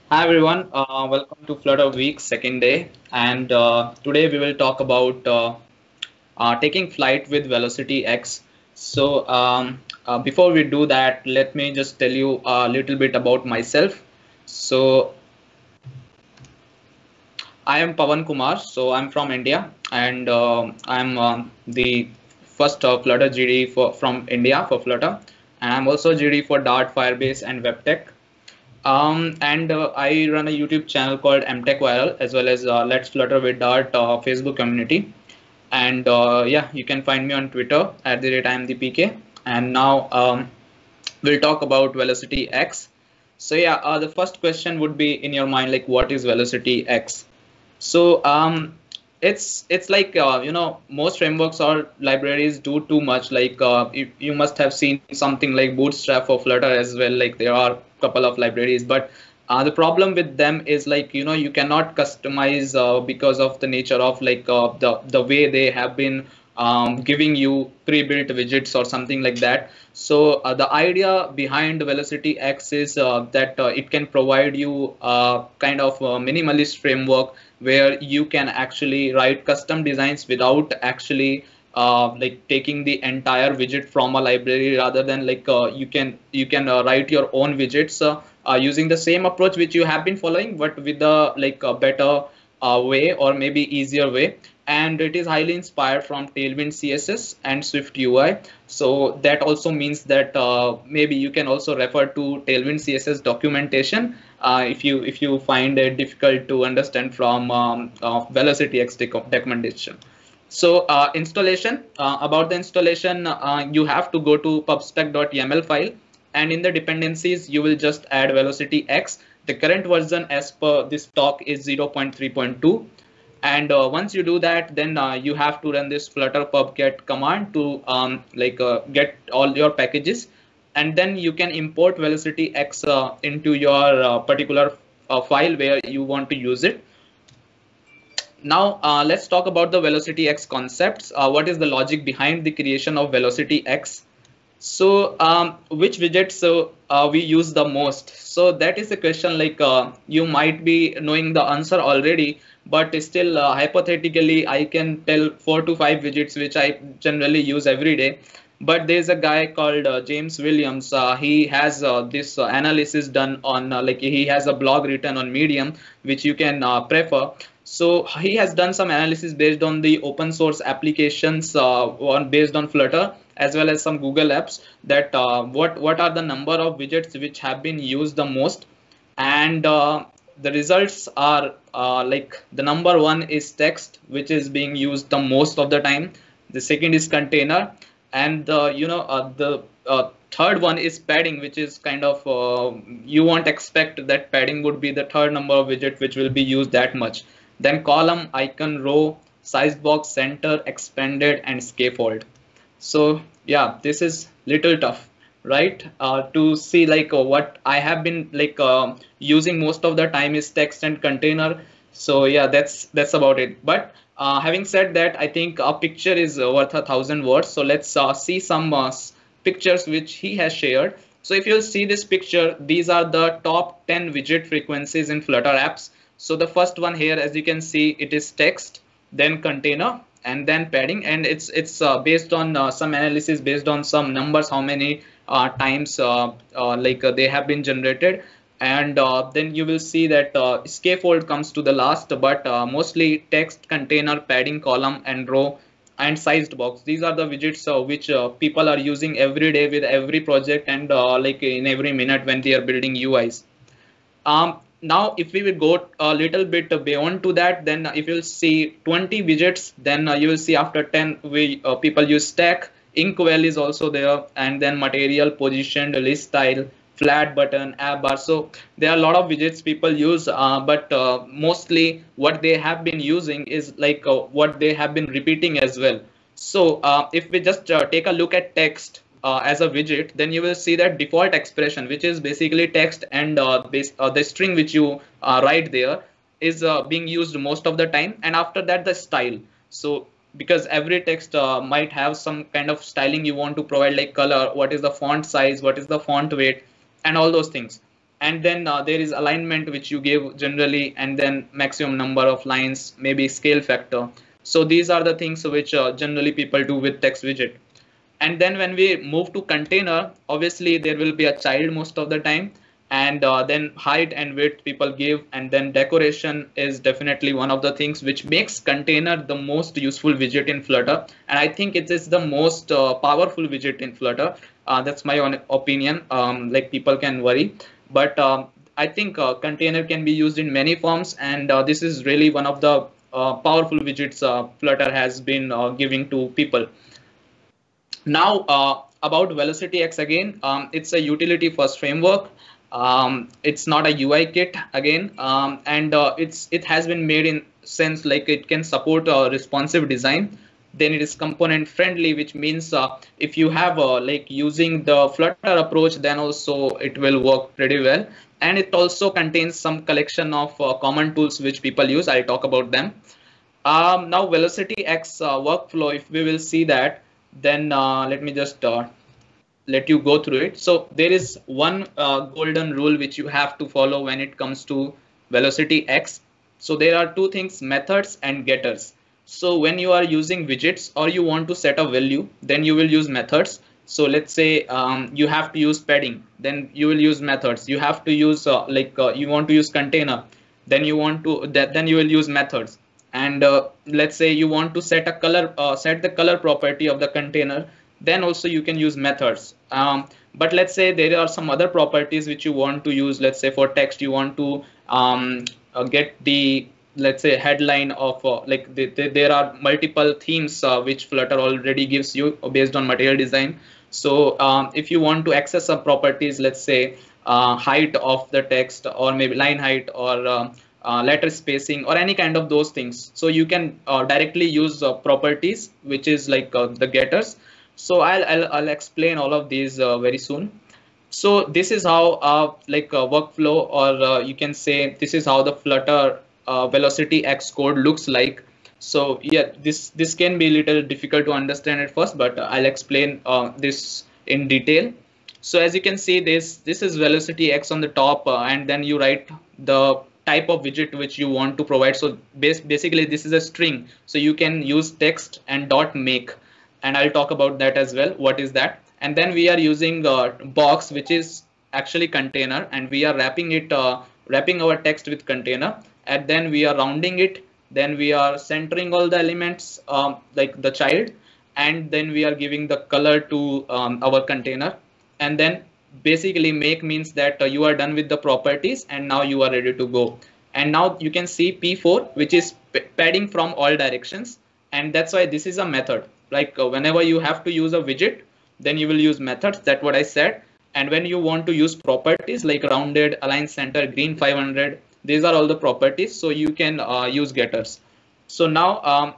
Hi everyone, welcome to Flutter Week second day, and today we will talk about taking flight with VelocityX. Before we do that, let me just tell you a little bit about myself. So I am Pawan Kumar. So I'm from India, and I'm the first Flutter GD from India for Flutter, and I'm also GD for Dart, Firebase, and WebTech. And I run a YouTube channel called MTech Viral as well as Let's Flutter with Dart Facebook community. And yeah, you can find me on Twitter at the rate I am the PK. And now we'll talk about Velocity X. So yeah, the first question would be in your mind, like what is Velocity X? So it's like most frameworks or libraries do too much. Like you must have seen something like Bootstrap for Flutter as well. Like there are a couple of libraries, but the problem with them is like you cannot customize because of the nature of like the way they have been giving you pre-built widgets or something like that. So the idea behind Velocity X is that it can provide you kind of a minimalist framework where you can actually write custom designs without actually like taking the entire widget from a library, rather than like you can write your own widgets using the same approach which you have been following, but with a like a better way or maybe easier way. And it is highly inspired from Tailwind CSS and Swift UI. So that also means that maybe you can also refer to Tailwind CSS documentation if you find it difficult to understand from VelocityX documentation. So installation, about the installation, you have to go to pubspec.yaml file, and in the dependencies you will just add VelocityX. The current version as per this talk is 0.3.2. And once you do that, then you have to run this flutter pub get command to get all your packages, and then you can import VelocityX into your particular file where you want to use it. Now let's talk about the VelocityX concepts. What is the logic behind the creation of VelocityX? So which widgets we use the most? So that is a question, like you might be knowing the answer already, but still hypothetically I can tell 4 to 5 widgets which I generally use every day. But there's a guy called James Williams. He has this analysis done on like he has a blog written on Medium which you can prefer. So he has done some analysis based on the open source applications based on Flutter as well as some Google apps, that what are the number of widgets which have been used the most. And the results are like the number one is text, which is being used the most of the time. The second is container, and the third one is padding, which is kind of you won't expect that padding would be the third number of widget which will be used that much. Then column, icon, row, sized box, center, expanded, and scaffold. So yeah, this is little tough, right? To see like what I have been like using most of the time is text and container. So yeah, that's about it. But having said that, I think a picture is worth 1,000 words. So let's see some pictures which he has shared. So if you see this picture, these are the top 10 widget frequencies in Flutter apps. So the first one here, as you can see, it is text, then container, and then padding, and it's based on some analysis based on some numbers, how many times they have been generated. And then you will see that scaffold comes to the last, but mostly text, container, padding, column, and row, and sized box. These are the widgets which people are using every day with every project, and like in every minute when they are building UIs. Now, if we will go a little bit beyond to that, then if you'll see 20 widgets, then you will see after 10, we people use stack, inkwell is also there, and then material, positioned, list style, flat button, app bar. So there are a lot of widgets people use, but mostly what they have been using is like what they have been repeating as well. So if we just take a look at text as a widget, then you will see that default expression, which is basically text and the string which you write there, is being used most of the time. And after that, the style. So because every text might have some kind of styling you want to provide, like color, what is the font size, what is the font weight, and all those things. and then there is alignment which you give generally, and then maximum number of lines, maybe scale factor. So these are the things which generally people do with text widget. And then when we move to container, obviously there will be a child most of the time, and then height and width people give, and then decoration is definitely one of the things which makes container the most useful widget in Flutter, and I think it is the most powerful widget in Flutter. That's my own opinion. Like, people can worry, but I think container can be used in many forms, and this is really one of the powerful widgets Flutter has been giving to people. Now, about VelocityX again, it's a utility first framework. It's not a UI kit again, and it has been made in sense like it can support responsive design. Then it is component friendly, which means if you have like using the Flutter approach, then also it will work pretty well. And it also contains some collection of common tools which people use. I'll talk about them. Now VelocityX workflow, if we will see that, then let me just let you go through it. So there is one golden rule which you have to follow when it comes to VelocityX. So there are two things, methods and getters. So when you are using widgets or you want to set a value, then you will use methods. So let's say you have to use padding, then you will use methods. You have to use you want to use container, then you will use methods. And let's say you want to set a color, set the color property of the container, then also you can use methods. But let's say there are some other properties which you want to use. Let's say for text you want to get the, let's say, headline of there are multiple themes which Flutter already gives you based on material design. So if you want to access some properties, let's say height of the text, or maybe line height, or letter spacing, or any kind of those things, so you can directly use properties, which is like the getters. So I'll explain all of these very soon. So this is how workflow, or you can say this is how the Flutter VelocityX code looks like. So yeah, this can be a little difficult to understand at first, but I'll explain this in detail. So as you can see, this is VelocityX on the top, and then you write the type of widget which you want to provide. So basically this is a string, so you can use text and .make, and I'll talk about that as well, what is that. And then we are using box, which is actually container, and we are wrapping our text with container, and then we are rounding it, then we are centering all the elements like the child, and then we are giving the color to our container. And then basically make means that you are done with the properties and now you are ready to go. And now you can see P4, which is padding from all directions, and that's why this is a method. Like whenever you have to use a widget, then you will use methods. That's what I said. And when you want to use properties like rounded, align center, green 500, these are all the properties, so you can use getters. So now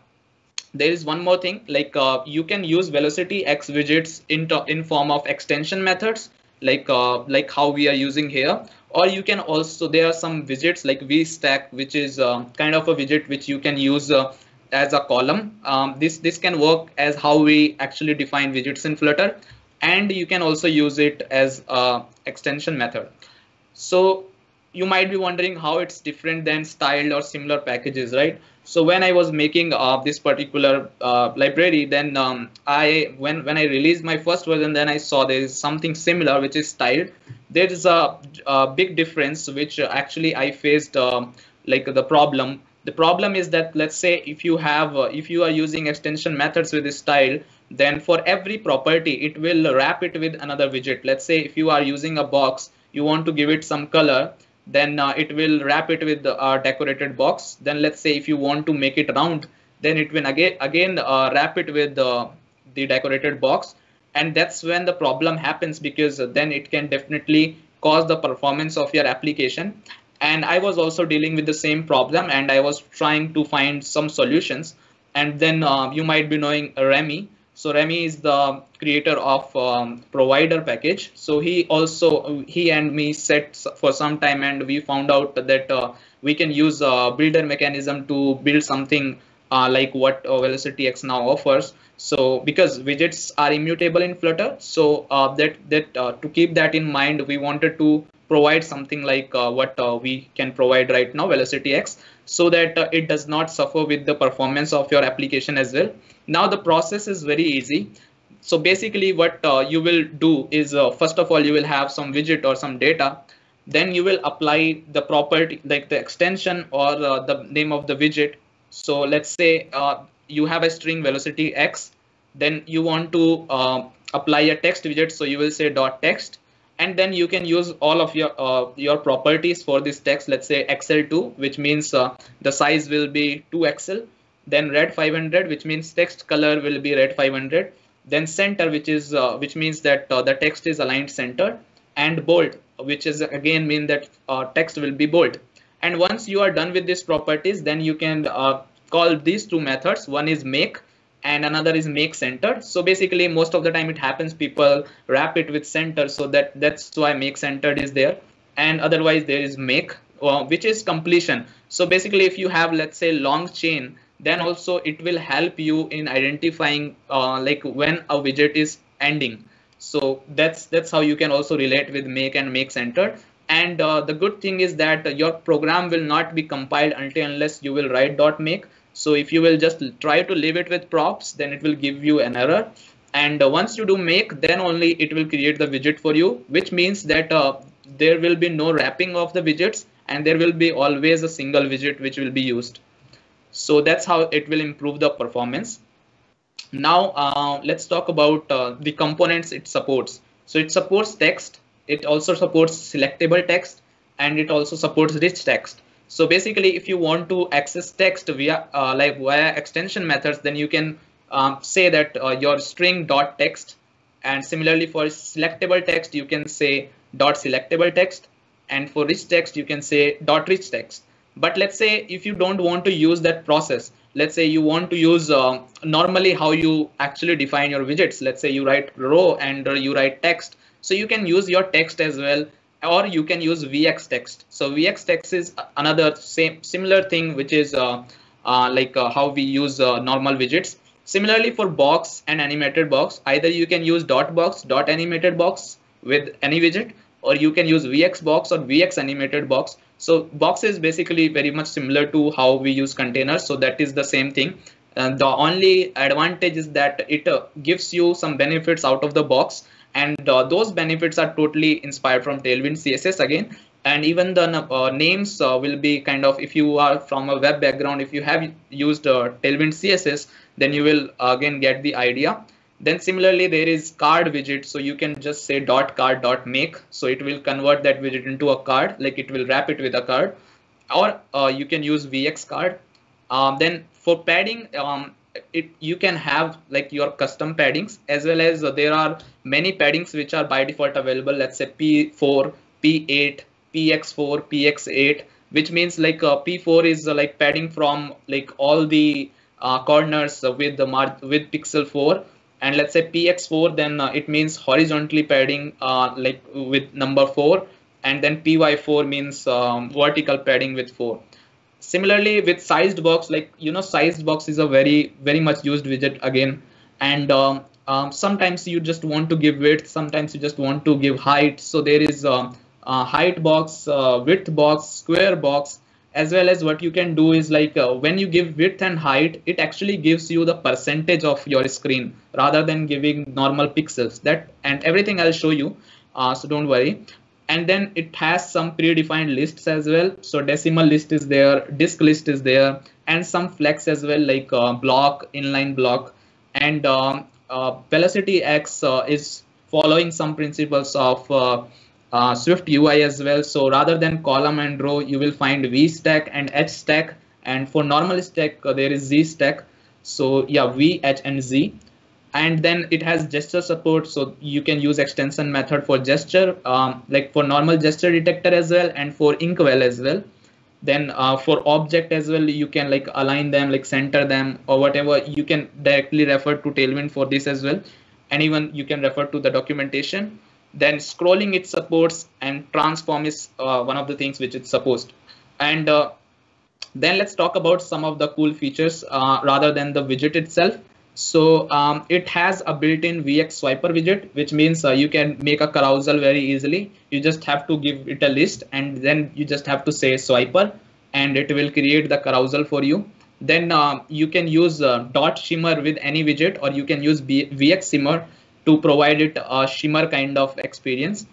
there is one more thing, like you can use VelocityX widgets in form of extension methods, like how we are using here. Or you can also, there are some widgets like VStack, which is kind of a widget which you can use as a column. This can work as how we actually define widgets in Flutter, and you can also use it as extension method. So you might be wondering how it's different than styled or similar packages, right? So when I was making this particular library, then when I released my first version, then I saw there is something similar which is styled. There is a big difference which actually I faced the problem. The problem is that, let's say if you are using extension methods with this style, then for every property it will wrap it with another widget. Let's say if you are using a box, you want to give it some color, then it will wrap it with a decorated box. Then let's say if you want to make it round, then it will again wrap it with the decorated box. And that's when the problem happens, because then it can definitely cause the performance of your application. And I was also dealing with the same problem, and I was trying to find some solutions. And then you might be knowing Remy. So Remy is the creator of provider package. So he and me sat for some time, and we found out that we can use a builder mechanism to build something like what VelocityX now offers. So because widgets are immutable in Flutter, so to keep that in mind, we wanted to provide something like what we can provide right now, VelocityX, so that it does not suffer with the performance of your application as well. Now the process is very easy. So basically what you will do is first of all, you will have some widget or some data. Then you will apply the property like the extension or the name of the widget. So let's say you have a string velocity x, then you want to apply a text widget. So you will say dot text, and then you can use all of your properties for this text. Let's say XL2, which means the size will be 2XL. Then red 500, which means text color will be red 500. Then center, which means that the text is aligned center, and bold, which is again mean that text will be bold. And once you are done with these properties, then you can call these two methods. One is make and another is make center. So basically most of the time it happens people wrap it with center, so that's why make centered is there. And otherwise there is make, which is completion. So basically if you have, let's say, long chain, then also it will help you in identifying like when a widget is ending. So that's how you can also relate with make and make centered. And the good thing is that your program will not be compiled until unless you will write .make. So if you will just try to leave it with props, then it will give you an error. And once you do make, then only it will create the widget for you, which means that there will be no wrapping of the widgets, and there will be always a single widget which will be used. So that's how it will improve the performance. Now let's talk about the components it supports. So it supports text, it also supports selectable text, and it also supports rich text. So basically if you want to access text via via extension methods, then you can say that your string dot text, and similarly for selectable text you can say dot selectable text, and for rich text you can say dot rich text. But let's say if you don't want to use that process, let's say you want to use normally how you actually define your widgets. Let's say you write row and you write text. So you can use your text as well, or you can use VX text. So VX text is another similar thing, which is how we use normal widgets. Similarly for box and animated box, either you can use dot box, dot animated box with any widget, or you can use VX box or VX animated box. So box is basically very much similar to how we use containers. So that is the same thing. The only advantage is that it gives you some benefits out of the box. And those benefits are totally inspired from Tailwind CSS again. And even the names will be kind of, if you are from a web background, if you have used Tailwind CSS, then you will again get the idea. Then similarly, there is card widget. So you can just say dot card dot make. So it will convert that widget into a card, like it will wrap it with a card. Or you can use VX card. Then for padding, you can have like your custom paddings, as well as there are many paddings which are by default available. Let's say P4, P8, PX4, PX8, which means like P4 is like padding from like all the corners with with pixel 4. And let's say PX4, then it means horizontally padding like with number 4, and then PY4 means vertical padding with 4. Similarly with sized box, like sized box is a very much used widget again. And sometimes you just want to give width, sometimes you just want to give height. So there is height box, width box, square box, as well as what you can do is like when you give width and height, it actually gives you the percentage of your screen rather than giving normal pixels. That and everything I'll show you, so don't worry. And then it has some predefined lists as well. So decimal list is there, disk list is there, and some flex as well, like block, inline block. And VelocityX is following some principles of Swift UI as well. So rather than column and row, you will find VStack and HStack. And for normal stack, there is ZStack. So yeah, V, H, and Z. And then it has gesture support, so you can use extension method for gesture, like for normal gesture detector as well, and for inkwell as well. Then for object as well, you can like align them, like center them or whatever. You can directly refer to Tailwind for this as well, and even you can refer to the documentation. Then scrolling it supports, and transform is one of the things which it supports. And Then let's talk about some of the cool features rather than the widget itself. So it has a built-in VX swiper widget, which means you can make a carousel very easily. You just have to give it a list, and then you just have to say swiper, and it will create the carousel for you. Then you can use dot shimmer with any widget, or you can use VX shimmer to provide it a shimmer kind of experience.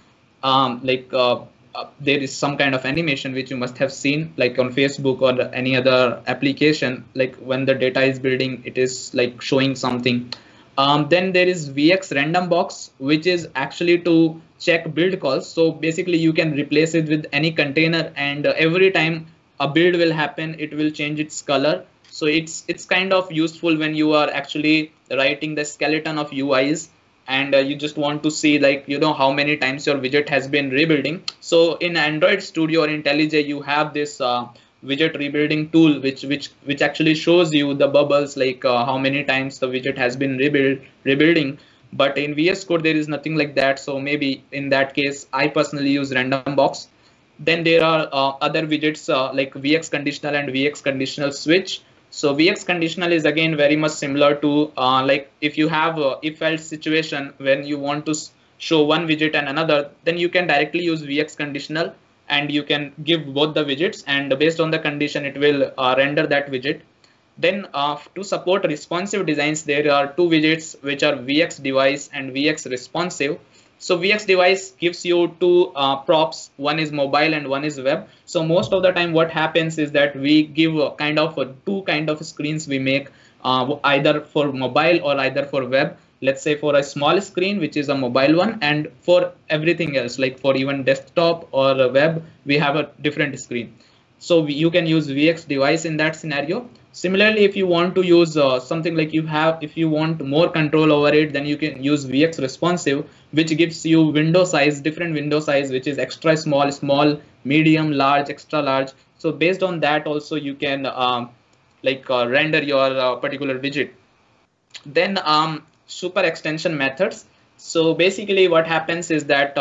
There is some kind of animation which you must have seen, like on Facebook or any other application, like when the data is building, it is like showing something. Then there is VX random box, which is actually to check build calls. So basically you can replace it with any container, and every time a build will happen, it will change its color. So it's kind of useful when you are actually writing the skeleton of UIs, and you just want to see, like, how many times your widget has been rebuilding. So in Android Studio or IntelliJ, you have this widget rebuilding tool, which actually shows you the bubbles, like how many times the widget has been rebuilding. But in VS Code there is nothing like that, so maybe in that case I personally use random box. Then there are other widgets like VX conditional and VX conditional switch. So VX conditional is again very much similar to like if you have a if else situation when you want to show one widget and another, then you can directly use VX conditional, and you can give both the widgets, and based on the condition it will render that widget. Then to support responsive designs, there are two widgets which are VX device and VX responsive. So VX device gives you two props, one is mobile and one is web. So most of the time what happens is that we give two kind of screens we make, either for mobile or either for web. Let's say for a small screen, which is a mobile one, and for everything else, like for even desktop or web, we have a different screen. So you can use VX device in that scenario. Similarly, if you want to use something like if you want more control over it, then you can use VX responsive, which gives you different window size, which is extra small, small, medium, large, extra large. So based on that also you can render your particular widget. Then super extension methods. So basically what happens is that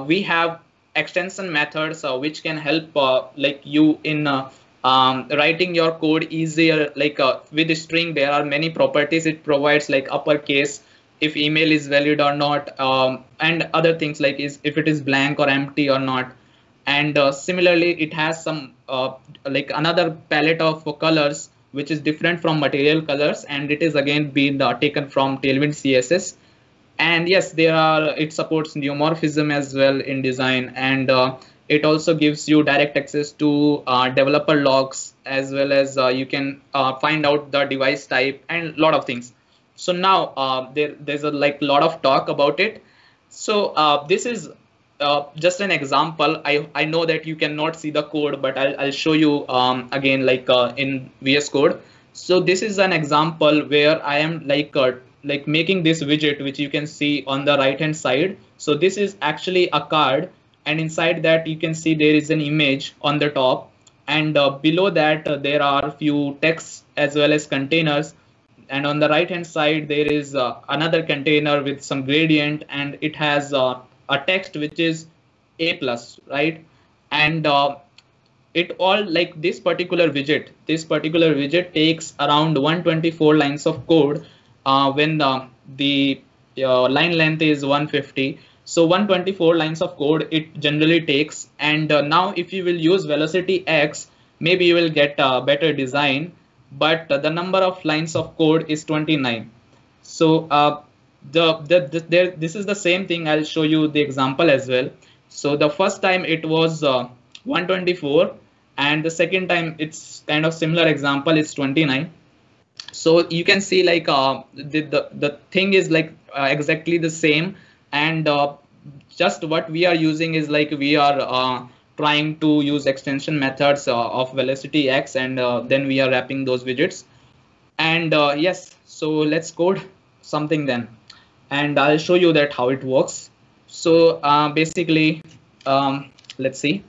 we have extension methods which can help like you in writing your code easier. Like with string there are many properties it provides, like uppercase, if email is valid or not, and other things like if it is blank or empty or not. And similarly it has some like another palette of colors which is different from material colors, and it is again been taken from Tailwind CSS. And yes, it supports neomorphism as well in design, and it also gives you direct access to developer logs, as well as you can find out the device type and a lot of things. So now there's a lot of talk about it. So this is just an example. I know that you cannot see the code, but I'll show you again in VS Code. So this is an example where I am like making this widget, which you can see on the right hand side. So this is actually a card, and inside that you can see there is an image on the top, and below that there are few texts as well as containers. And on the right hand side there is another container with some gradient, and it has a text which is A plus, right? And it all, like this particular widget takes around 124 lines of code when the line length is 150. So 124 lines of code it generally takes. And now if you will use VelocityX, maybe you will get a better design, but the number of lines of code is 29. So this is the same thing. I'll show you the example as well. So the first time it was 124, and the second time it's kind of similar example, it's 29. So you can see like the thing is like exactly the same, and just what we are using is like we are trying to use extension methods of VelocityX, and then we are wrapping those widgets. And yes, so let's code something then, and I'll show you that how it works. So basically let's see.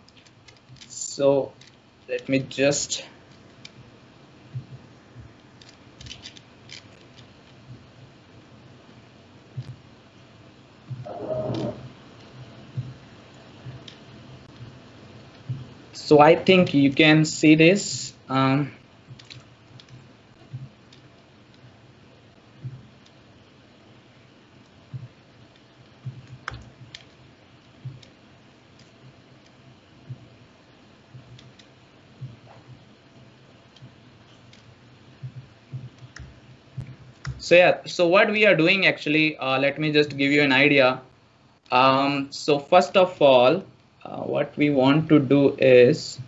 So let me just So I think you can see this. So yeah, so what we are doing actually, let me just give you an idea. So first of all, what we want to do is,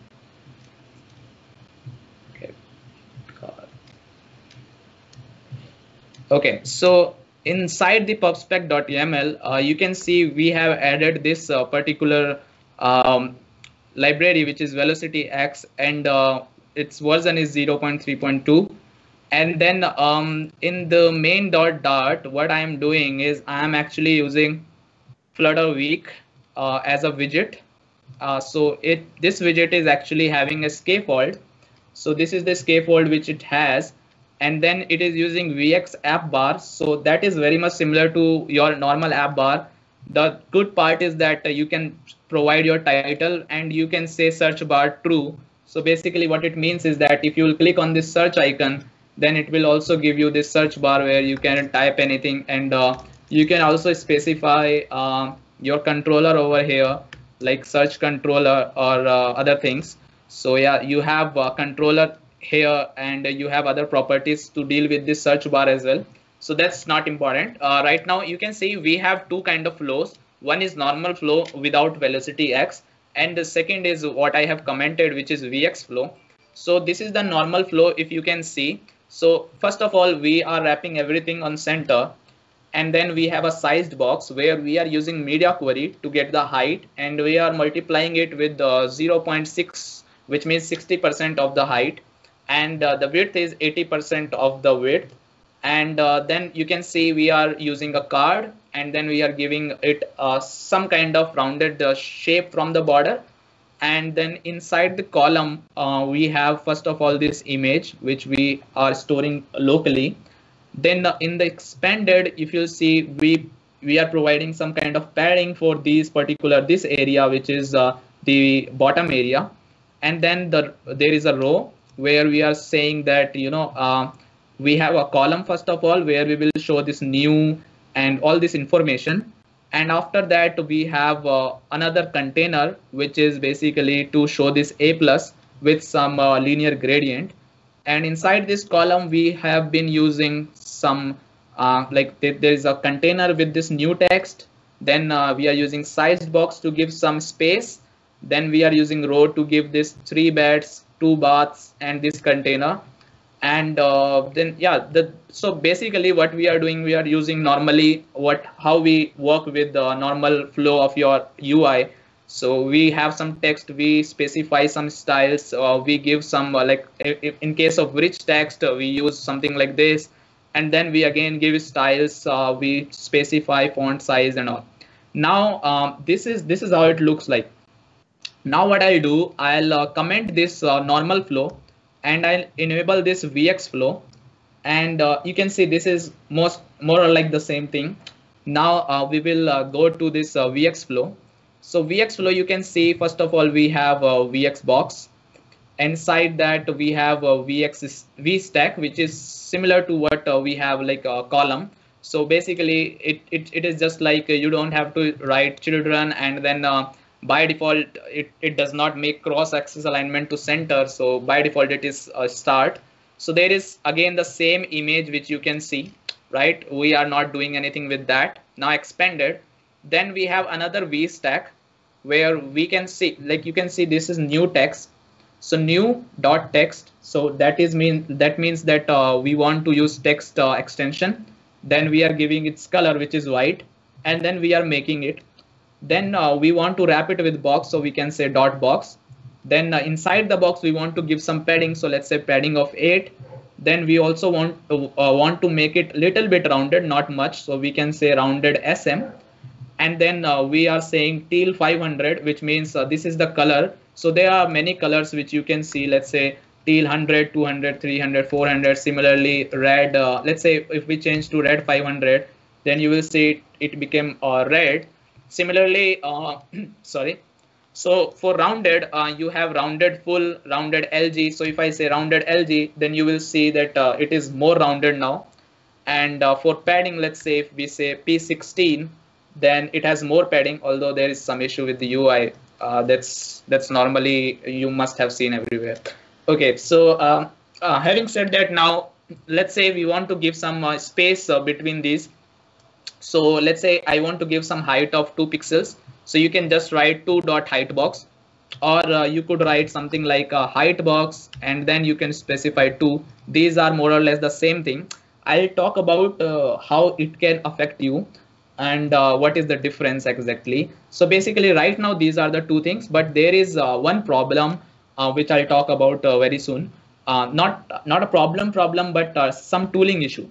okay, so inside the pubspec.yaml, you can see we have added this particular um, library, which is VelocityX, and its version is 0.3.2. And then in the main dot, what I am doing is I am actually using Flutter week as a widget. So this widget is actually having a scaffold. So this is the scaffold which it has, and then it is using VX app bar. So that is very much similar to your normal app bar. The good part is that you can provide your title and you can say search bar true. So basically what it means is that if you will click on this search icon, then it will also give you this search bar where you can type anything, and you can also specify your controller over here, like search controller or other things. So yeah, you have a controller here, and you have other properties to deal with this search bar as well. So that's not important. Right now you can see we have two kind of flows. One is normal flow without velocity X, and the second is what I have commented, which is VX flow. So this is the normal flow, if you can see. So first of all, we are wrapping everything on center, and then we have a sized box where we are using media query to get the height, and we are multiplying it with 0.6, which means 60% of the height, and the width is 80% of the width. And then you can see we are using a card, and then we are giving it some kind of rounded shape from the border. And then inside the column, we have first of all this image which we are storing locally. Then in the expanded, if you see, we are providing some kind of padding for this area, which is the bottom area. And then there is a row where we are saying that we have a column first of all where we will show this new and all this information. And after that we have another container which is basically to show this a plus with some linear gradient. And inside this column we have been using some there is a container with this new text. Then we are using sized box to give some space. Then we are using row to give this 3 beds, 2 baths, and this container. And then yeah, so basically what we are doing, we are using normally how we work with the normal flow of your UI. So we have some text, we specify some styles, we give some if in case of rich text, we use something like this. And then we again give styles, we specify font size and all. Now this is how it looks like. Now what I do, I'll comment this normal flow, and I'll enable this VX flow. And you can see this is more or like the same thing. Now we will go to this VX flow. So VX flow, you can see first of all we have a VX box. Inside that we have a VStack, which is similar to what we have like a column. So basically it is just like you don't have to write children, and then by default it does not make cross axis alignment to center. So by default it is a start. So there is again the same image which you can see, right? We are not doing anything with that. Now expanded, then we have another VStack where we can see, like you can see, this is new text. So new dot text. So that means that we want to use text extension. Then we are giving its color, which is white, and then we are making it. Then we want to wrap it with box, so we can say dot box. Then inside the box we want to give some padding, so let's say padding of 8. Then we also want to make it little bit rounded, not much, so we can say rounded SM. And then we are saying teal 500, which means this is the color. So there are many colors which you can see, let's say teal 100, 200, 300, 400. Similarly red, let's say if we change to red 500, then you will see it became red. Similarly sorry, So for rounded, you have rounded full, rounded LG. So if I say rounded LG, then you will see that it is more rounded now. And for padding, let's say if we say P16, then it has more padding, although there is some issue with the UI. That's normally you must have seen everywhere. Okay, so having said that, now let's say we want to give some space between these. So let's say I want to give some height of 2 pixels. So you can just write 2.height box, or you could write something like a height box, and then you can specify 2. These are more or less the same thing. I'll talk about how it can affect you and what is the difference exactly. So basically right now these are the two things, but there is one problem which I'll talk about very soon. Not a problem, but some tooling issue.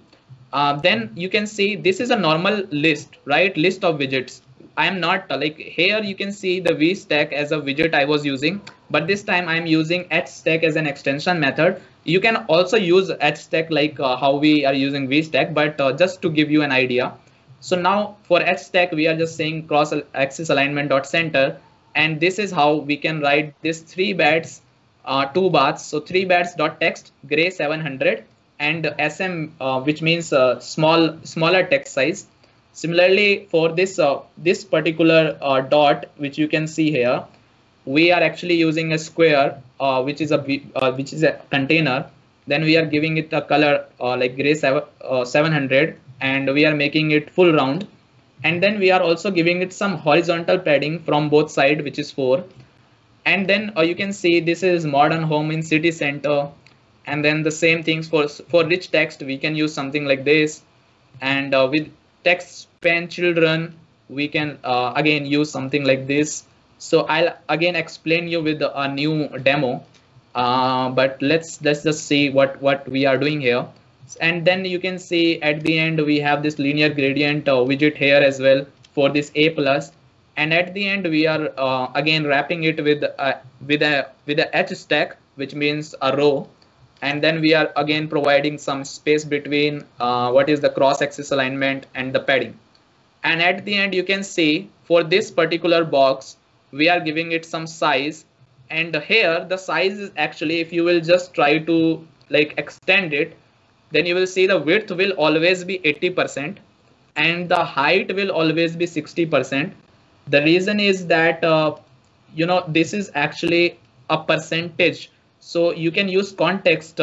Then you can see this is a normal list, right? List of widgets. I am not like here you can see the VStack as a widget I was using, but this time I'm using XStack as an extension method. You can also use XStack like how we are using VStack, but just to give you an idea. So now for XStack, we are just saying cross axis alignment dot center, and this is how we can write this 3 bats, 2 bars. So 3 bats dot text gray 700 and SM, which means smaller text size. Similarly, for this this particular dot, which you can see here, we are actually using a square, which is a container. Then we are giving it a color like gray 700, and we are making it full round. And then we are also giving it some horizontal padding from both sides, which is 4. And then you can see this is modern home in city center. And then the same things for rich text, we can use something like this. And with text span children, we can again use something like this. So I'll again explain you with a new demo, but let's just see what we are doing here. And then you can see at the end we have this linear gradient widget here as well for this A plus. And at the end we are again wrapping it with a H stack, which means a row. And then we are again providing some space between what is the cross-axis alignment and the padding. And at the end, you can see for this particular box, we are giving it some size. And here the size is actually, if you will just try to like extend it, then you will see the width will always be 80% and the height will always be 60%. The reason is that, this is actually a percentage. So you can use context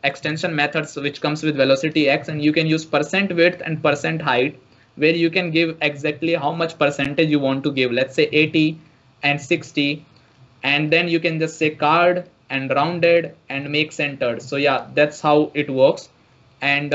extension methods, which comes with VelocityX, and you can use percent width and percent height, where you can give exactly how much percentage you want to give. Let's say 80 and 60, and then you can just say card and rounded and make centered. So yeah, that's how it works. And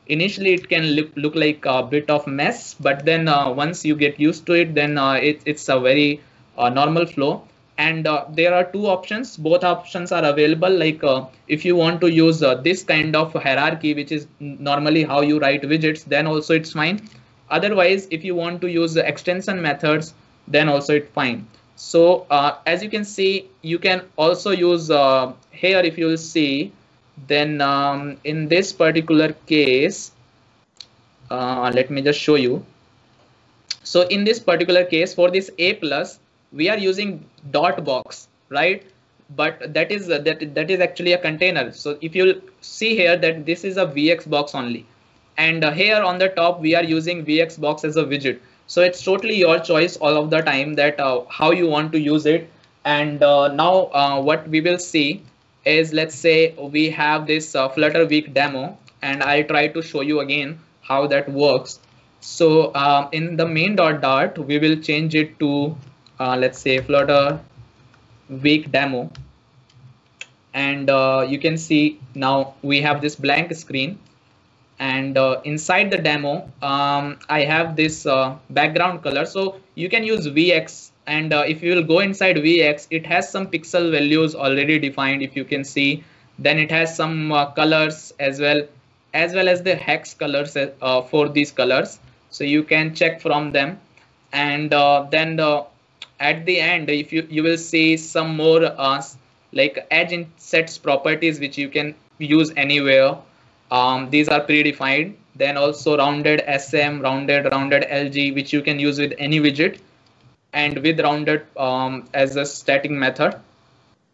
initially it can look like a bit of mess, but then once you get used to it, then it's a very normal flow. And there are 2 options. Both options are available. Like if you want to use this kind of hierarchy, which is normally how you write widgets, then also it's fine. Otherwise, if you want to use the extension methods, then also it's fine. So as you can see, you can also use here, if you will see, then in this particular case, let me just show you. So in this particular case, for this A plus, we are using dot box, right? But that is actually a container. So if you see here that this is a VX box only, and here on the top we are using VX box as a widget. So it's totally your choice all of the time that how you want to use it. And now what we will see is, let's say we have this Flutter week demo, and I'll try to show you again how that works. So in the main dot, we will change it to let's say Flutter week demo, and you can see now we have this blank screen, and inside the demo I have this background color. So you can use VX, and if you will go inside VX, it has some pixel values already defined, if you can see. Then it has some colors as well as the hex colors for these colors, so you can check from them. And then at the end, if you will see some more like edge insets properties, which you can use anywhere. These are predefined. Then also rounded SM, rounded LG, which you can use with any widget. and with rounded as a static method.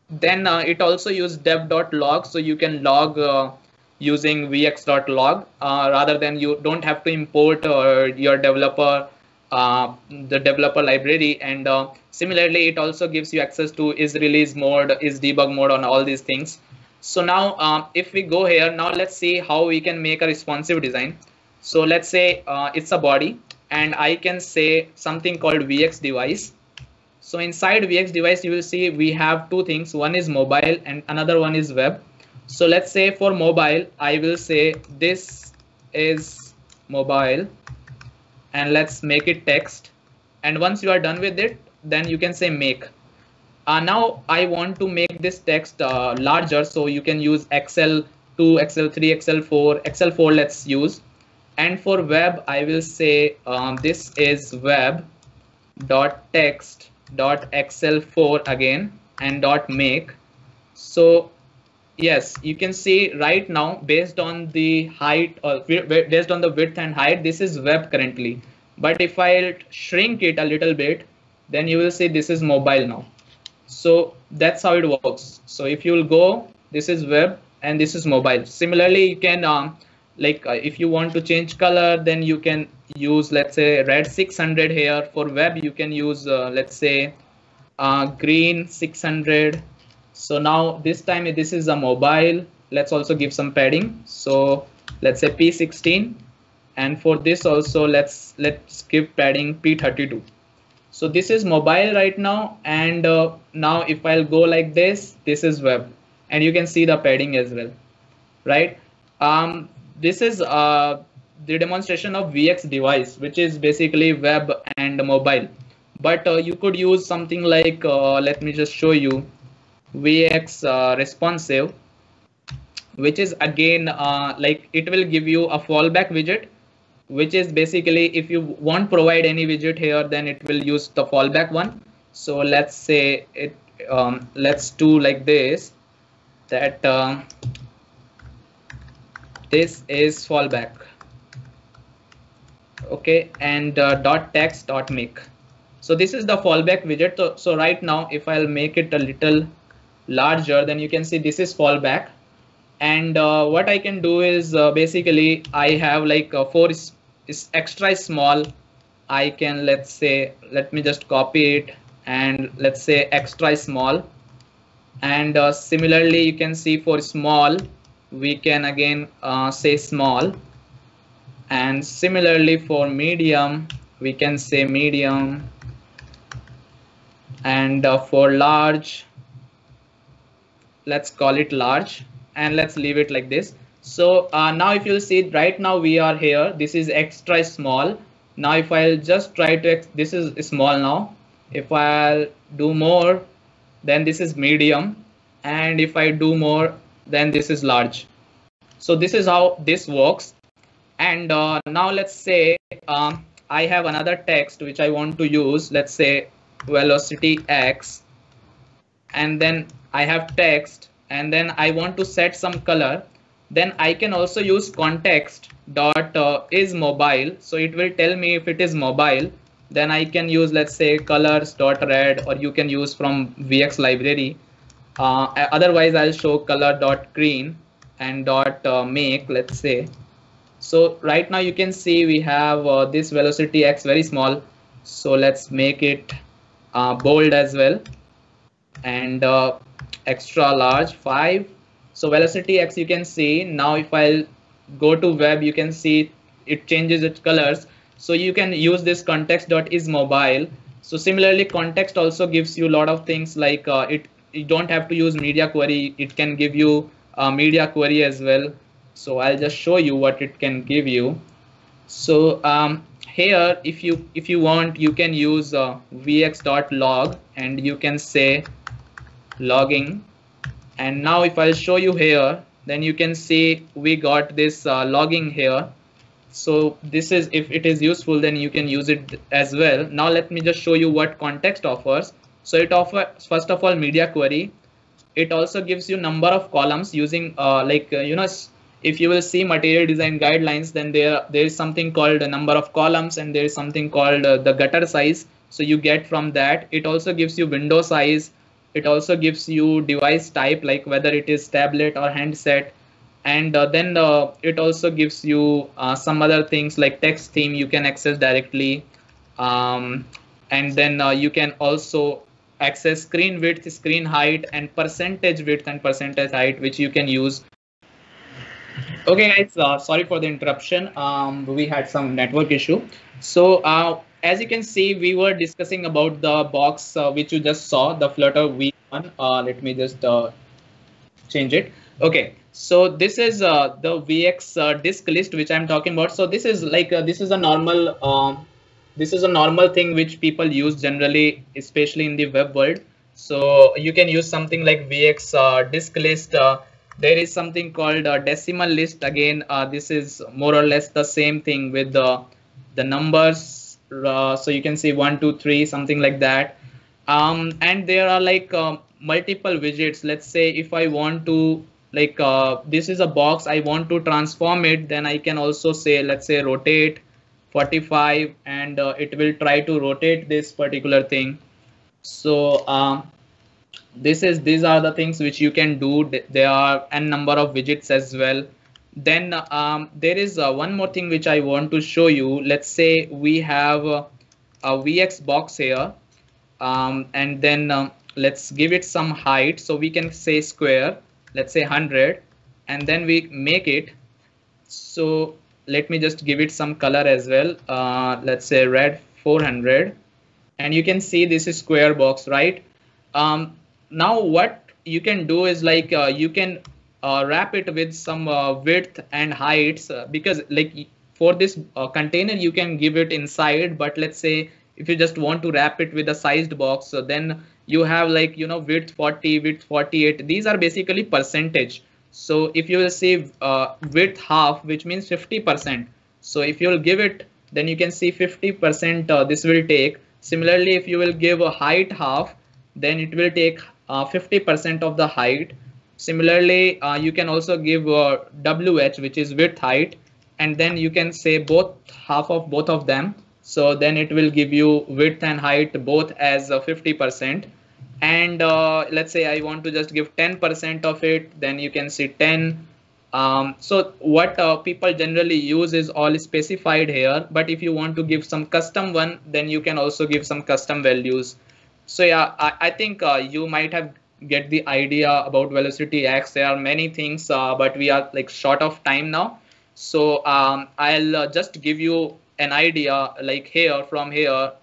Then it also uses dev.log, so you can log using vx.log rather than you don't have to import your developer the developer library. And similarly, it also gives you access to is release mode, is debug mode on all these things. So now if we go here, now let's see how we can make a responsive design. So let's say it's a body, and I can say something called vx device. So inside VX device, you will see we have two things. One is mobile and another one is web. So let's say for mobile, I will say this is mobile, and let's make it text. And once you are done with it, then you can say make. Now I want to make this text larger, so you can use XL2, XL3, XL4, XL4 let's use. And for web, I will say this is web dot text dot xl4 again and dot make. So yes, you can see right now based on the height or based on the width and height, this is web currently. But if I shrink it a little bit, then you will see this is mobile now. So that's how it works. So if you will go, this is web and this is mobile. Similarly, you can if you want to change color, then you can use, let's say, red 600 here. For web, you can use let's say green 600. So now this time this is a mobile. Let's also give some padding. So let's say P16, and for this also let's give padding P32. So this is mobile right now, and now if I'll go like this is web, and you can see the padding as well, right? This is the demonstration of VX device, which is basically web and mobile. But you could use something like, let me just show you, VX responsive, which is again like it will give you a fallback widget, which is basically if you won't provide any widget here, then it will use the fallback one. So let's say it, let's do like this, that this is fallback. Okay, and dot text dot make. So this is the fallback widget. So right now, if I'll make it a little larger, then you can see this is fallback. And what I can do is basically I have like 4 is extra small. I can, let's say, let me just copy it and let's say extra small. And similarly, you can see for small, we can again say small. And similarly for medium, we can say medium. And for large, let's call it large, and let's leave it like this. So now if you'll see right now we are here, this is extra small. Now if I'll just try to, this is small now. If I'll do more, then this is medium. And if I do more, then this is large. So this is how this works. And now let's say I have another text which I want to use, let's say VelocityX, and then I have text, and then I want to set some color. Then I can also use context dot is mobile. So it will tell me if it is mobile. Then I can use, let's say, colors dot red, or you can use from VX library. Otherwise, I'll show color dot green and dot make, let's say. So right now you can see we have this VelocityX very small. So let's make it bold as well, and extra large 5. So VelocityX, you can see now if I'll go to web, you can see it changes its colors. So you can use this context dot is mobile. So similarly, context also gives you a lot of things like you don't have to use media query. It can give you a media query as well. So I'll just show you what it can give you. So here, if you want, you can use vx.log, and you can say logging. And now if I'll show you here, then you can see we got this logging here. So this is, if it is useful, then you can use it as well. Now let me just show you what context offers. So it offers, first of all, media query. It also gives you number of columns using if you will see material design guidelines, then there is something called a number of columns, and there is something called the gutter size. So you get from that. It also gives you window size. It also gives you device type, like whether it is tablet or handset. And then it also gives you some other things like text theme you can access directly. And then you can also access screen width, screen height, and percentage width and percentage height, which you can use. Okay, guys, sorry for the interruption. We had some network issue. So as you can see, we were discussing about the box which you just saw, the Flutter V1. Let me just change it. Okay, so this is the VX disk list which I'm talking about. So this is like this is a normal thing which people use generally, especially in the web world. So you can use something like VX disk list. There is something called decimal list. Again, this is more or less the same thing with the numbers. So you can see 1, 2, 3, something like that. And there are like multiple widgets. Let's say if I want to, like this is a box, I want to transform it, then I can also say, let's say rotate 45, and it will try to rotate this particular thing. So these are the things which you can do. There are n number of widgets as well. Then there is one more thing which I want to show you. Let's say we have a VX box here, and then let's give it some height. So we can say square, let's say 100, and then we make it. So let me just give it some color as well. Let's say red 400, and you can see this is square box, right? Now what you can do is like you can wrap it with some width and heights, because like for this container you can give it inside, but let's say if you just want to wrap it with a sized box, so then you have like, you know, width 40, width 48. These are basically percentage. So if you will see width half, which means 50%. So if you will give it, then you can see 50% this will take. Similarly, if you will give a height half, then it will take 50% of the height. Similarly, you can also give WH, which is width height, and then you can say both half of both of them. So then it will give you width and height both as 50%. And let's say I want to just give 10% of it, then you can see 10. So what people generally use is all specified here, but if you want to give some custom one, then you can also give some custom values. So yeah, I think you might have get the idea about VelocityX. There are many things, but we are like short of time now. So I'll just give you an idea, like here, from here,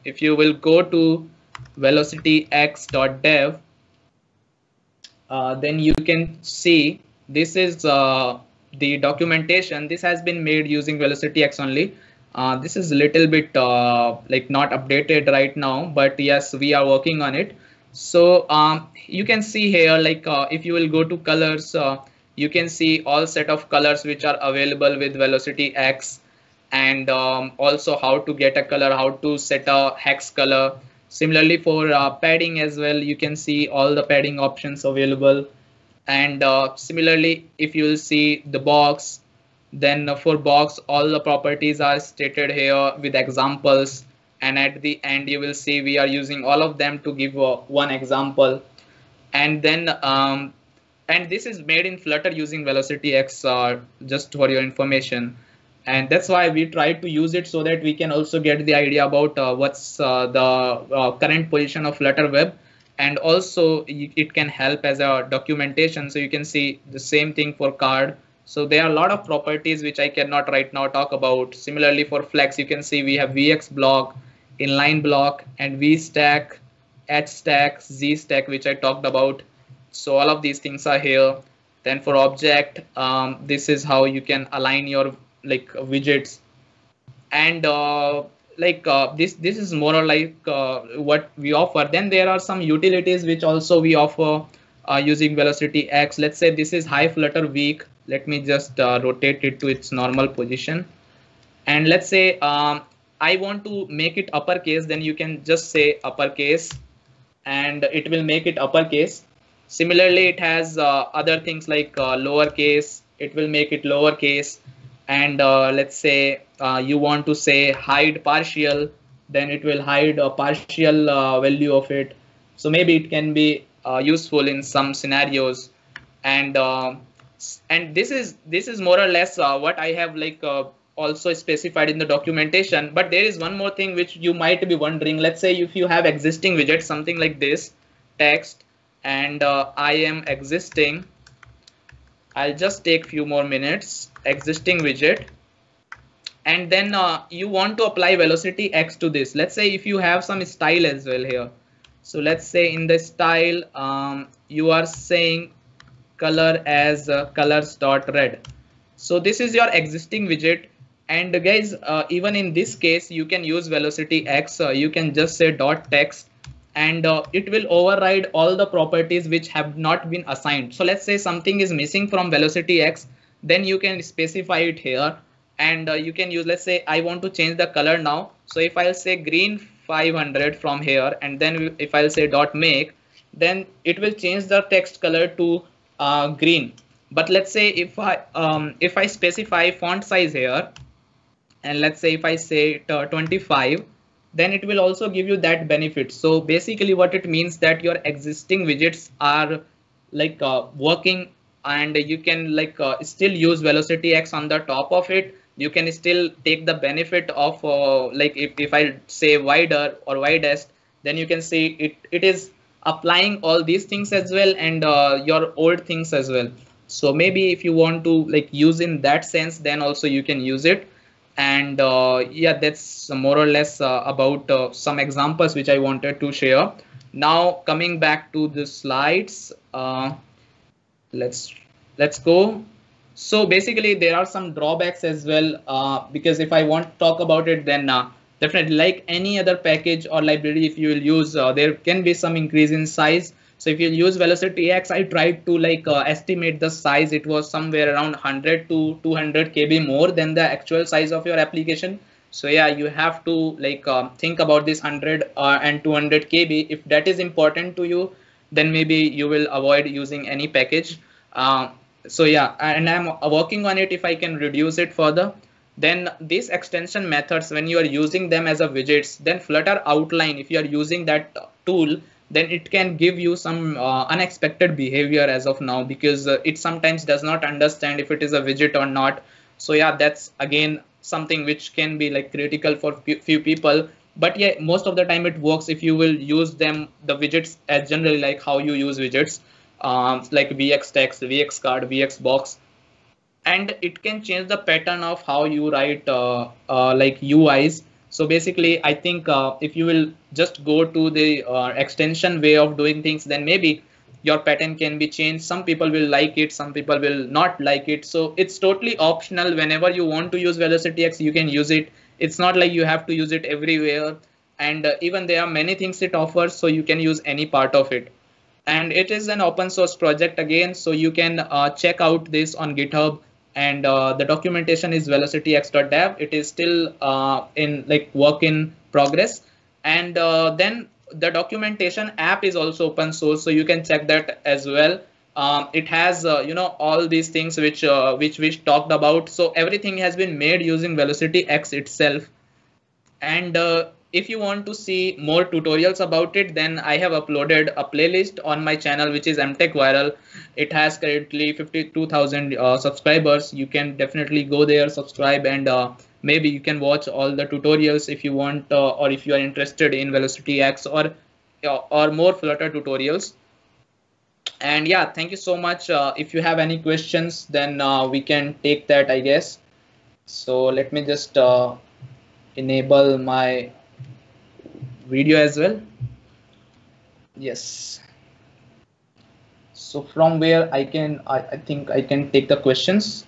if you will go to velocityx.dev, then you can see this is the documentation. This has been made using VelocityX only. This is a little bit like not updated right now, but yes, we are working on it. So you can see here, like if you will go to colors, you can see all set of colors which are available with VelocityX, and also how to get a color, how to set a hex color. Similarly for padding as well, you can see all the padding options available. And similarly, if you will see the box, then for box, all the properties are stated here with examples. And at the end, you will see we are using all of them to give one example. And then, and this is made in Flutter using VelocityX, just for your information. And that's why we try to use it, so that we can also get the idea about what's the current position of Flutter web. And also it can help as a documentation. So you can see the same thing for card. So there are a lot of properties which I cannot right now talk about. Similarly for Flex, you can see we have VX block, inline block, and VStack, HStack, ZStack, which I talked about. So all of these things are here. Then for object, this is how you can align your like widgets. And this is more or like what we offer. Then there are some utilities which also we offer using VelocityX. Let's say this is high flutter weak. Let me just rotate it to its normal position. And let's say I want to make it uppercase, then you can just say uppercase and it will make it uppercase. Similarly, it has other things like lowercase, it will make it lowercase. And let's say you want to say hide partial, then it will hide a partial value of it. So maybe it can be useful in some scenarios. And this is more or less what I have also specified in the documentation. But there is one more thing which you might be wondering. Let's say if you have existing widget, something like this text, and I am existing, I'll just take few more minutes, existing widget, and then you want to apply VelocityX to this. Let's say if you have some style as well here. So let's say in the style, you are saying color as colors.red. So this is your existing widget. And guys, even in this case, you can use VelocityX. You can just say dot text, and it will override all the properties which have not been assigned. So let's say something is missing from VelocityX, then you can specify it here, and you can use, let's say I want to change the color now. So if I'll say green 500 from here, and then if I'll say dot make, then it will change the text color to green. But let's say if I specify font size here, and let's say if I say 25, then it will also give you that benefit. So basically what it means that your existing widgets are working, and you can still use VelocityX on the top of it. You can still take the benefit of if I say wider or widest, then you can see it is applying all these things as well, and your old things as well. So maybe if you want to use in that sense, then also you can use it. And yeah, that's more or less about some examples which I wanted to share. Now coming back to the slides, let's go. So basically there are some drawbacks as well, because if I want to talk about it, then definitely like any other package or library, if you will use, there can be some increase in size. So if you use VelocityX, I tried to estimate the size. It was somewhere around 100 to 200 KB more than the actual size of your application. So yeah, you have to think about this 100 and 200 KB. If that is important to you, then maybe you will avoid using any package. So yeah, and I'm working on it if I can reduce it further. Then these extension methods, when you are using them as a widgets, then Flutter outline, if you are using that tool, then it can give you some unexpected behavior as of now, because it sometimes does not understand if it is a widget or not. So yeah, that's again something which can be critical for few people. But yeah, most of the time it works if you will use them, the widgets as generally like how you use widgets, like VX text, VX card, VX box. And it can change the pattern of how you write UIs. So basically, I think if you will just go to the extension way of doing things, then maybe your pattern can be changed. Some people will like it, some people will not like it. So it's totally optional. Whenever you want to use VelocityX, you can use it. It's not like you have to use it everywhere. And even there are many things it offers, so you can use any part of it. And it is an open source project again, so you can check out this on GitHub. And the documentation is velocityx.dev. It is still in work in progress. And then the documentation app is also open source, so you can check that as well. It has all these things which we talked about. So everything has been made using VelocityX itself. And if you want to see more tutorials about it, then I have uploaded a playlist on my channel, which is MTech Viral. It has currently 52,000 subscribers. You can definitely go there, subscribe, and maybe you can watch all the tutorials if you want, or if you are interested in VelocityX or more Flutter tutorials. And yeah, thank you so much. If you have any questions, then we can take that, I guess. So let me just enable my video as well. Yes. So from where I think I can take the questions.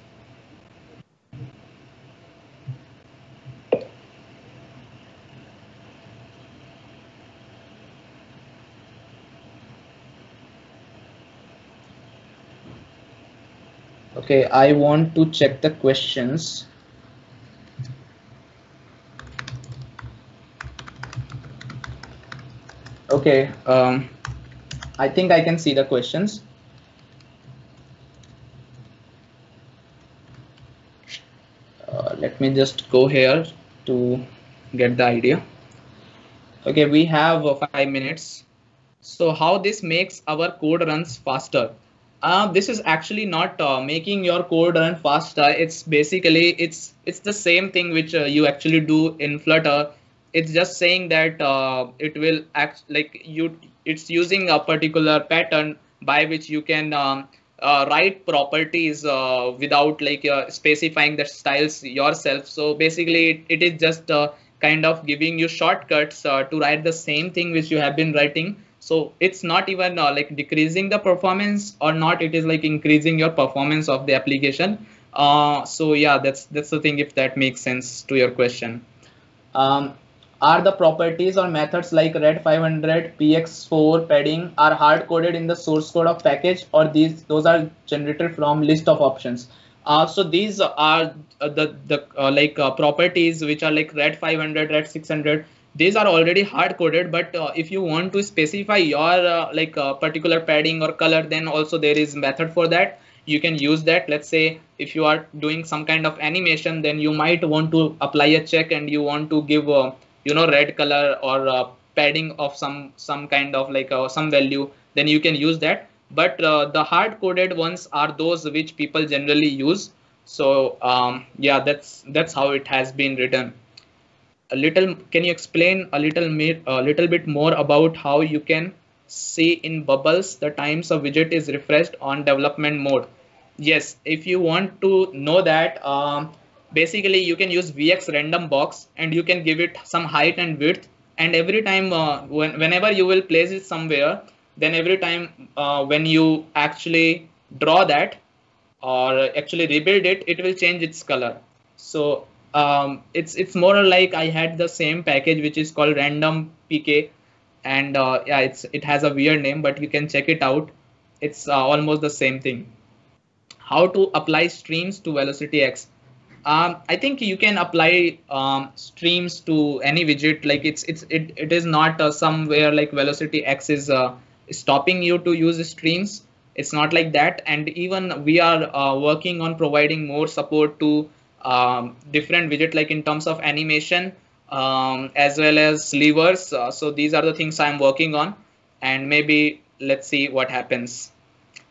Okay, I want to check the questions. Okay, I think I can see the questions. Let me just go here to get the idea. Okay, we have 5 minutes. So how this makes our code runs faster? This is actually not making your code run faster. It's basically it's the same thing which you actually do in Flutter. It's just saying that it will act like you. It's using a particular pattern by which you can write properties without like specifying the styles yourself. So basically, it is just kind of giving you shortcuts to write the same thing which you have been writing. So it's not even like decreasing the performance or not, it is like increasing your performance of the application. So yeah, that's the thing, if that makes sense to your question. um, are the properties or methods like red 500 px4 padding are hard coded in the source code of package, or those are generated from list of options? So these are the properties which are like red 500 red 600. These are already hard coded, but if you want to specify your particular padding or color, then also there is method for that. You can use that. Let's say if you are doing some kind of animation, then you might want to apply a check and you want to give red color or padding of some kind of like some value, then you can use that. But the hard coded ones are those which people generally use. So yeah, that's how it has been written. A little, can you explain a little bit more about how you can see in bubbles the times a widget is refreshed on development mode? Yes, if you want to know that, basically you can use VX random box and you can give it some height and width, and every time whenever you will place it somewhere, then every time when you actually draw that or actually rebuild it, it will change its color. So it's more like I had the same package which is called random pk, and yeah, it has a weird name, but you can check it out. It's almost the same thing. How to apply streams to VelocityX? I think you can apply streams to any widget. Like it is not somewhere like VelocityX is stopping you to use streams. It's not like that. And even we are working on providing more support to different widget, like in terms of animation, as well as levers. So these are the things I'm working on, and maybe let's see what happens.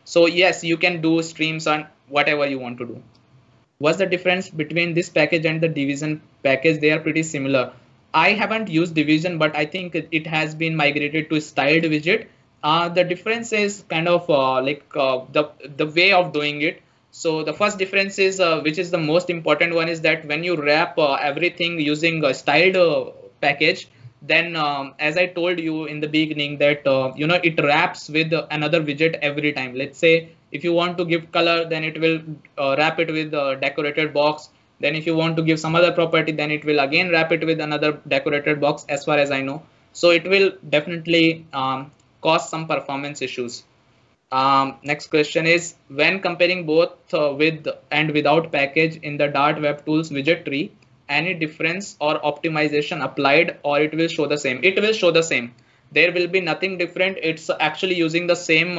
So yes, you can do streams on whatever you want to do. What's the difference between this package and the division package? They are pretty similar. I haven't used division, but I think it has been migrated to styled widget. The difference is kind of the way of doing it. So the first difference is, which is the most important one, is that when you wrap everything using a styled package, then as I told you in the beginning that it wraps with another widget every time. Let's say if you want to give color, then it will wrap it with a decorated box. Then if you want to give some other property, then it will again wrap it with another decorated box, as far as I know. So it will definitely cause some performance issues. Next question is, when comparing both with and without package in the Dart Web Tools widget tree, any difference or optimization applied, or it will show the same? It will show the same. There will be nothing different. It's actually using the same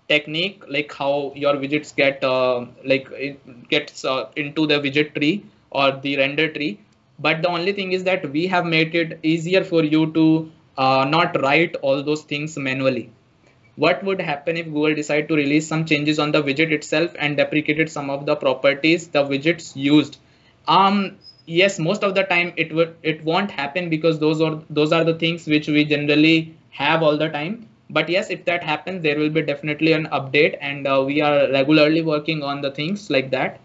technique, like how your widgets get it gets into the widget tree or the render tree. But the only thing is that we have made it easier for you to not write all those things manually. What would happen if Google decide to release some changes on the widget itself and deprecated some of the properties the widgets used? Yes, most of the time it won't happen, because those are the things which we generally have all the time. But yes, if that happens, there will be definitely an update, and we are regularly working on the things like that.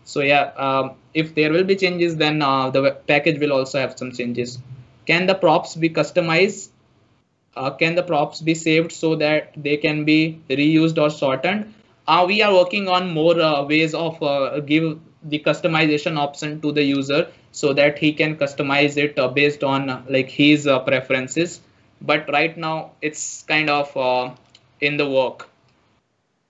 So yeah, if there will be changes, then the package will also have some changes. Can the props be customized? Can the props be saved so that they can be reused or shortened? We are working on more ways of give the customization option to the user, so that he can customize it based on like his preferences. But right now it's kind of in the work.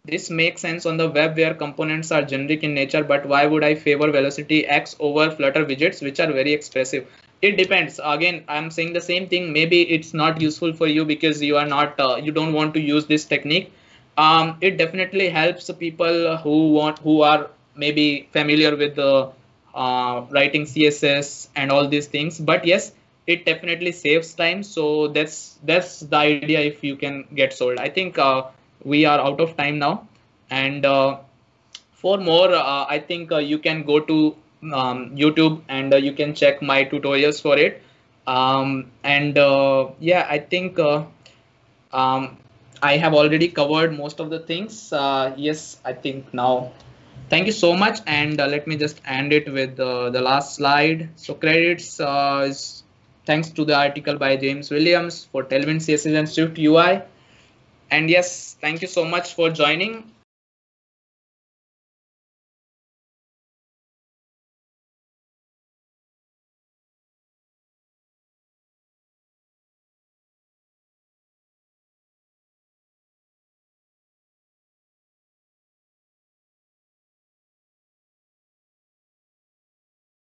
This makes sense on the web where components are generic in nature, but why would I favor VelocityX over Flutter widgets, which are very expressive? It depends. Again, I'm saying the same thing. Maybe it's not useful for you because you are not, you don't want to use this technique. It definitely helps people who are maybe familiar with the writing CSS and all these things. But yes, it definitely saves time. So that's the idea if you can get sold. I think we are out of time now, and for more, I think you can go to YouTube and you can check my tutorials for it. And yeah, I think um, I have already covered most of the things. Yes, I think now. Thank you so much. And let me just end it with the last slide. So credits is thanks to the article by James Williams for Tailwind CSS and Swift UI. And yes, thank you so much for joining.